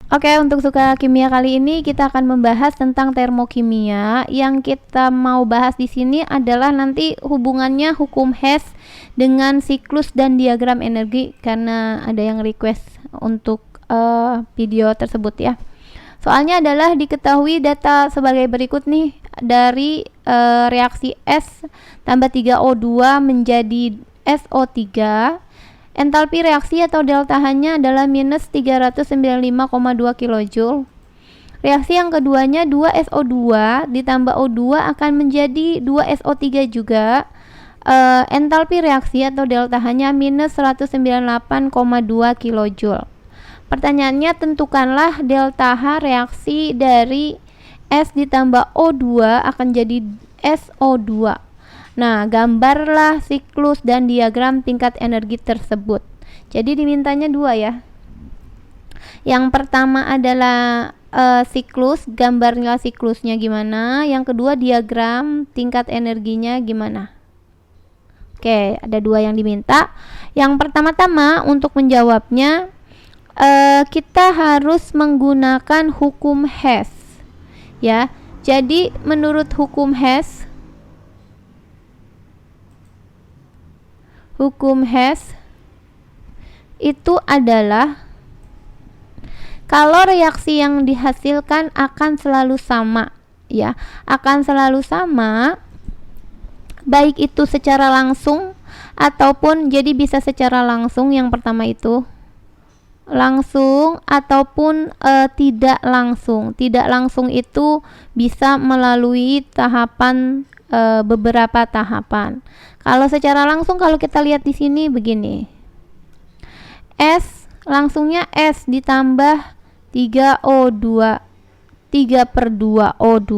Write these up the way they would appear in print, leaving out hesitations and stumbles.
Oke, untuk suka kimia kali ini kita akan membahas tentang termokimia. Yang kita mau bahas di sini adalah nanti hubungannya hukum Hess dengan siklus dan diagram energi, karena ada yang request untuk video tersebut ya. Soalnya adalah diketahui data sebagai berikut nih, dari reaksi S tambah 3O2 menjadi SO3. Entalpi reaksi atau delta H-nya adalah minus 395,2 kJ. Reaksi yang keduanya 2SO2 ditambah O2 akan menjadi 2SO3 juga. Entalpi reaksi atau delta H-nya minus 198,2 kJ. Pertanyaannya, tentukanlah delta H reaksi dari S ditambah O2 akan jadi SO2. Nah, gambarlah siklus dan diagram tingkat energi tersebut. Jadi dimintanya dua ya. Yang pertama adalah siklus, gambarnya siklusnya gimana. Yang kedua diagram tingkat energinya gimana. Oke, ada dua yang diminta. Yang pertama-tama untuk menjawabnya kita harus menggunakan hukum Hess ya. Jadi menurut hukum Hess itu adalah kalau reaksi yang dihasilkan akan selalu sama ya, akan selalu sama, baik itu secara langsung ataupun, jadi bisa secara langsung, yang pertama itu langsung ataupun tidak langsung. Tidak langsung itu bisa melalui tahapan, beberapa tahapan. Kalau secara langsung, kalau kita lihat di sini begini, S langsungnya S ditambah 3O2, 3/2O2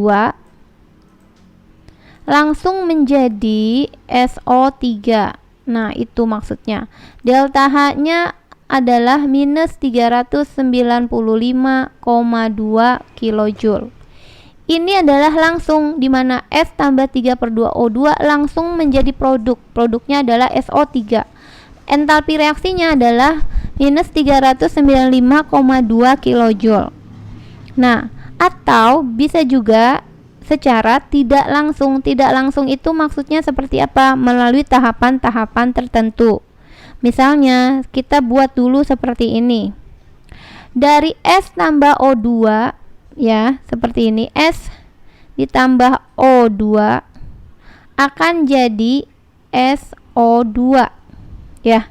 langsung menjadi SO3. Nah, itu maksudnya. Delta H-nya adalah minus 395,2 kJ. Ini adalah langsung, dimana S tambah 3/2O2 langsung menjadi produknya adalah SO3. Entalpi reaksinya adalah minus 395,2 kJ. Nah, atau bisa juga secara tidak langsung. Tidak langsung itu maksudnya seperti apa? Melalui tahapan-tahapan tertentu. Misalnya kita buat dulu seperti ini. Dari S tambah O2 ya, seperti ini, S ditambah O2 akan jadi SO2 ya.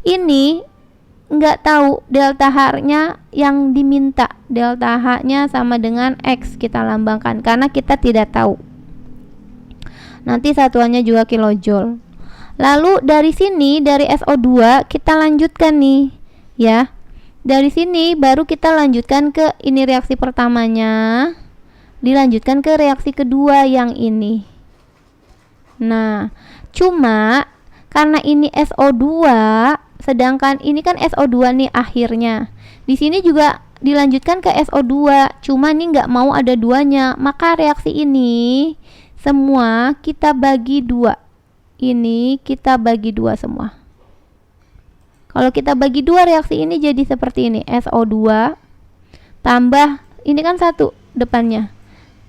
Ini nggak tahu delta H-nya yang diminta. Delta H-nya sama dengan X kita lambangkan karena kita tidak tahu. Nanti satuannya juga kilojoule. Lalu dari sini, dari SO2 kita lanjutkan nih ya. Dari sini baru kita lanjutkan ke ini, reaksi pertamanya dilanjutkan ke reaksi kedua yang ini. Nah, cuma karena ini SO2 sedangkan ini kan SO2 nih akhirnya. Di sini juga dilanjutkan ke SO2, cuma nih nggak mau ada duanya, maka reaksi ini semua kita bagi dua. Ini kita bagi dua semua. Kalau kita bagi dua, reaksi ini jadi seperti ini, SO2 tambah ini kan satu depannya,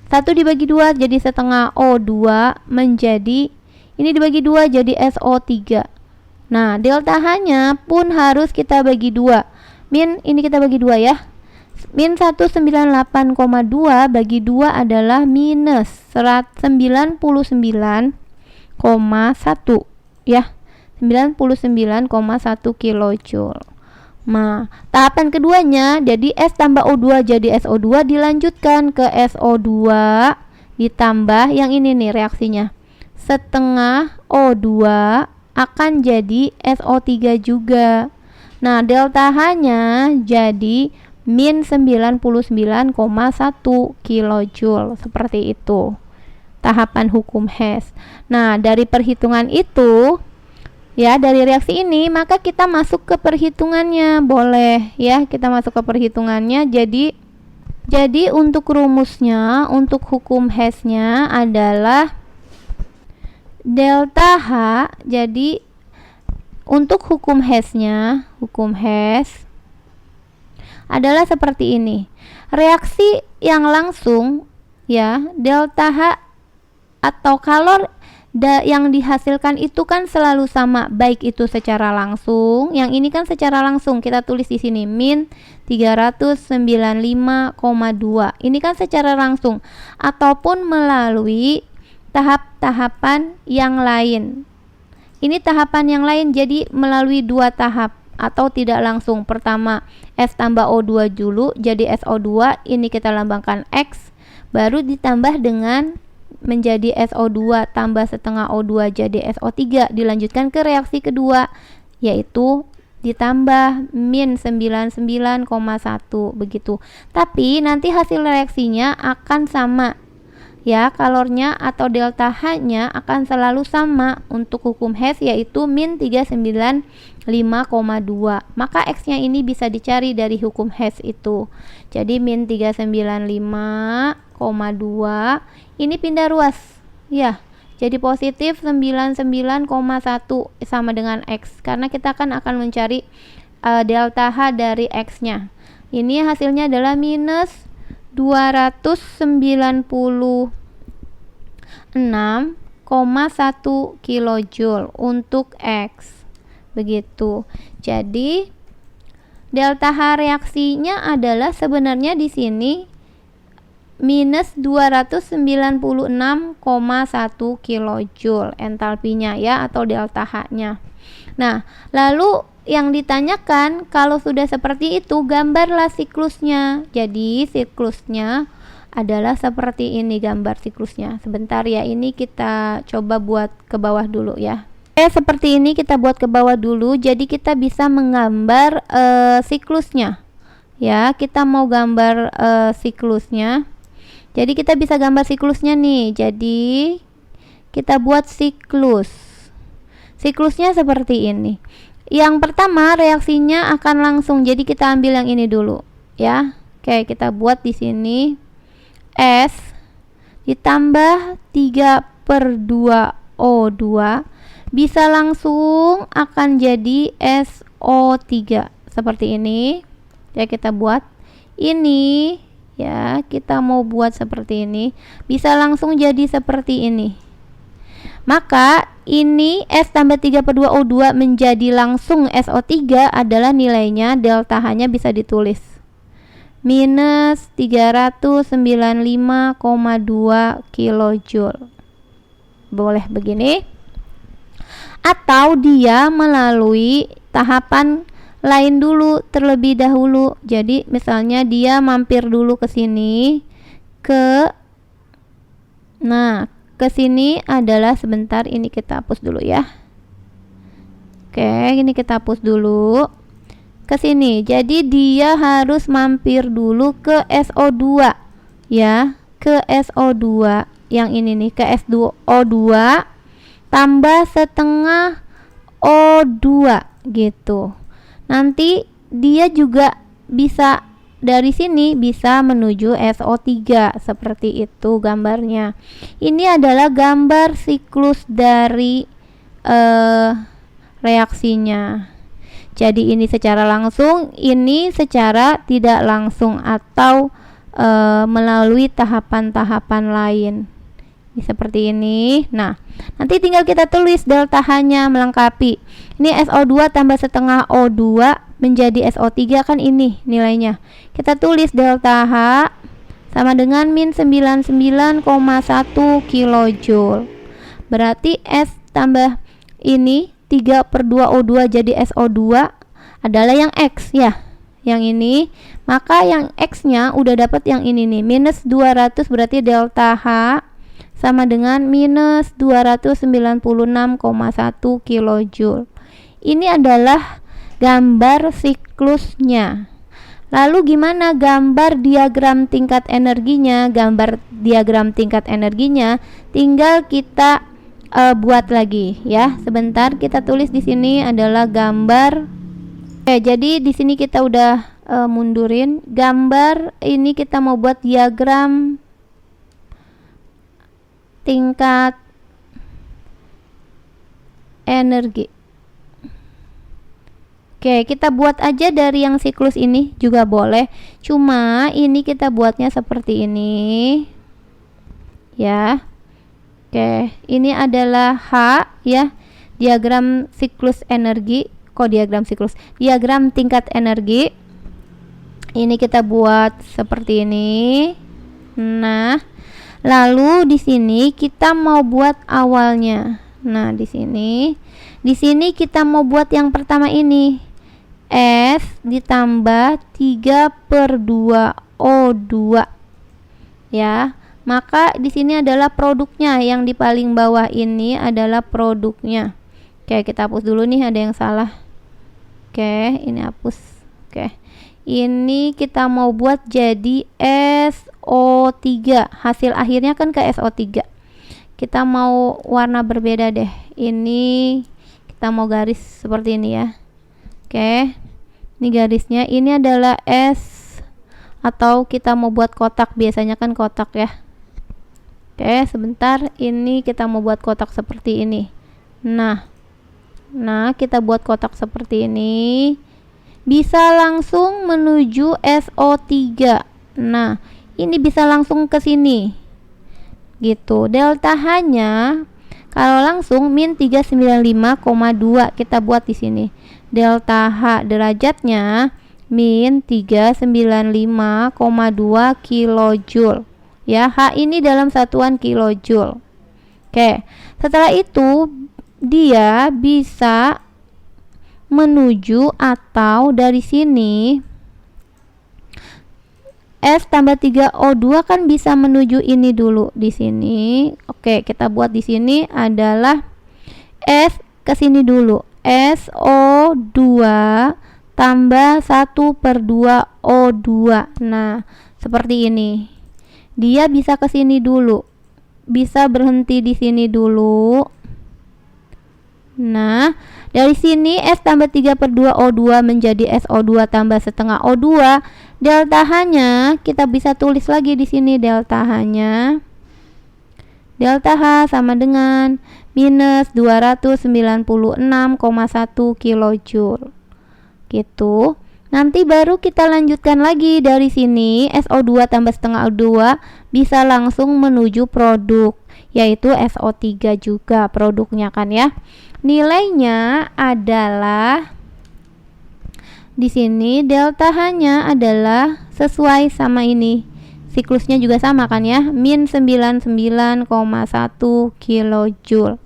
satu dibagi dua jadi setengah O2 menjadi ini dibagi dua jadi SO3. Nah, delta H-nya pun harus kita bagi dua. Min ini kita bagi dua ya. Min 198,2 bagi 2 adalah minus 99,1 ya. 99,1 kilojoule. Nah, tahapan keduanya jadi S tambah O2 jadi SO2 dilanjutkan ke SO2 ditambah yang ini nih reaksinya. Setengah O2 akan jadi SO3 juga. Nah, delta H-nya jadi min 99,1 kilojoule. Seperti itu tahapan hukum Hess. Nah, dari perhitungan itu ya, dari reaksi ini maka kita masuk ke perhitungannya. Boleh ya, kita masuk ke perhitungannya. Jadi untuk rumusnya, untuk hukum Hess-nya adalah delta H. Jadi untuk hukum Hess-nya, hukum Hess adalah seperti ini. Reaksi yang langsung ya, delta H atau kalor yang dihasilkan itu kan selalu sama, baik itu secara langsung, yang ini kan secara langsung, kita tulis di sini min 395,2. Ini kan secara langsung ataupun melalui tahap-tahapan yang lain. Ini tahapan yang lain, jadi melalui dua tahap atau tidak langsung. Pertama S tambah O2 dulu jadi SO2, ini kita lambangkan X, baru ditambah dengan menjadi SO2 tambah setengah O2 jadi SO3, dilanjutkan ke reaksi kedua yaitu ditambah min 99,1 begitu. Tapi nanti hasil reaksinya akan sama ya, kalornya atau delta H-nya akan selalu sama untuk hukum Hess yaitu min 395,2. Maka X-nya ini bisa dicari dari hukum Hess itu. Jadi min 395,2 ini pindah ruas ya, jadi positif 99,1 sama dengan X, karena kita kan akan mencari delta H dari X nya. Ini hasilnya adalah minus 296,1 kilojoule untuk X begitu. Jadi delta H reaksinya adalah sebenarnya di sini minus 296,1 kilojoule entalpinya ya, atau delta H-nya. Nah, lalu yang ditanyakan kalau sudah seperti itu gambarlah siklusnya. Jadi siklusnya adalah seperti ini gambar siklusnya. Sebentar ya, ini kita coba buat ke bawah dulu ya. Seperti ini kita buat ke bawah dulu. Jadi kita bisa menggambar siklusnya. Ya, kita mau gambar siklusnya. Jadi kita bisa gambar siklusnya nih. Jadi kita buat siklus. Siklusnya seperti ini. Yang pertama reaksinya akan langsung. Jadi kita ambil yang ini dulu, ya. Oke, kita buat di sini S ditambah 3/2 O2 bisa langsung akan jadi SO3 seperti ini. Ya, kita buat ini. Ya, kita mau buat seperti ini, bisa langsung jadi seperti ini. Maka ini S tambah 3/2 O2 menjadi langsung SO3 adalah nilainya delta H-nya bisa ditulis minus 395,2 kilojoule. Boleh begini. Atau dia melalui tahapan lain dulu terlebih dahulu. Jadi misalnya dia mampir dulu ke sini, ke sini adalah sebentar, ini kita hapus dulu ya. Oke, ini kita hapus dulu. Ke sini. Jadi dia harus mampir dulu ke SO2 ya, ke SO2 yang ini nih, ke SO2 tambah setengah O2 gitu. Nanti dia juga bisa dari sini bisa menuju SO3 seperti itu gambarnya. Ini adalah gambar siklus dari reaksinya. Jadi ini secara langsung, ini secara tidak langsung atau melalui tahapan-tahapan lain. Ini seperti ini. Nah, nanti tinggal kita tulis delta H-nya melengkapi. Ini SO2 tambah setengah O2 menjadi SO3 kan ini nilainya. Kita tulis delta H sama dengan min 99,1 kilojoule. Berarti S tambah ini 3/2 O2 jadi SO2 adalah yang X ya. Yang ini, maka yang X-nya udah dapat yang ini nih, minus 200, berarti delta H sama dengan minus 296,1 kilojoule. Ini adalah gambar siklusnya. Lalu gimana gambar diagram tingkat energinya? Gambar diagram tingkat energinya tinggal kita buat lagi ya. Sebentar, kita tulis di sini adalah gambar. Jadi di sini kita udah mundurin gambar ini, kita mau buat diagram tingkat energi. Oke, kita buat aja dari yang siklus ini juga boleh. Cuma ini kita buatnya seperti ini. Ya. Oke, ini adalah H ya. Diagram siklus energi. Kok diagram siklus? Diagram tingkat energi. Ini kita buat seperti ini. Nah, lalu di sini kita mau buat awalnya. Nah, di sini kita mau buat yang pertama ini. S ditambah 3/2O2. Ya. Maka di sini adalah produknya, yang di paling bawah ini adalah produknya. Oke, kita hapus dulu nih, ada yang salah. Oke, ini hapus. Oke. Ini kita mau buat jadi SO3. Hasil akhirnya kan ke SO3. Kita mau warna berbeda deh. Ini kita mau garis seperti ini ya. Oke. Ini garisnya, ini adalah S, atau kita mau buat kotak, biasanya kan kotak ya. Oke, sebentar, ini kita mau buat kotak seperti ini. Nah, kita buat kotak seperti ini. Bisa langsung menuju SO3. Nah, ini bisa langsung ke sini. Gitu. Delta H-nya kalau langsung min 395,2 kita buat di sini. Delta H derajatnya min 395,2 kilojoule. Ya, H ini dalam satuan kilojoule. Oke, setelah itu dia bisa menuju, atau dari sini S tambah 3O2 kan bisa menuju ini dulu di sini. Oke, kita buat di sini adalah S ke sini dulu. SO2 tambah 1/2O2. Nah, seperti ini. Dia bisa ke sini dulu, bisa berhenti di sini dulu. Nah, dari sini S tambah 3/2O2 menjadi SO2 tambah setengah O2. Delta H-nya kita bisa tulis lagi di sini, delta H-nya. Delta H sama dengan minus 296,1 kilojoule. Gitu. Nanti baru kita lanjutkan lagi dari sini, SO2 tambah setengah O2 bisa langsung menuju produk, yaitu SO3 juga produknya kan ya. Nilainya adalah di sini delta H-nya adalah sesuai sama ini. Siklusnya juga sama kan ya, min 99,1 kilojoule.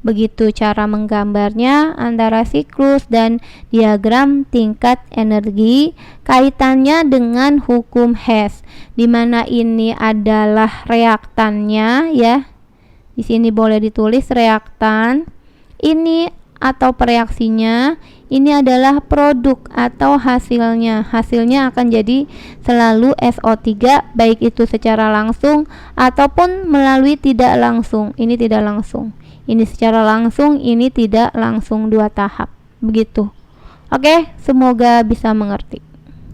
Begitu cara menggambarnya antara siklus dan diagram tingkat energi, kaitannya dengan hukum Hess, di mana ini adalah reaktannya ya. Di sini boleh ditulis reaktan. Ini atau pereaksinya, ini adalah produk atau hasilnya. Hasilnya akan jadi selalu SO3, baik itu secara langsung ataupun melalui tidak langsung. Ini tidak langsung. Ini secara langsung, ini tidak langsung, 2 tahap. Begitu. Oke, semoga bisa mengerti.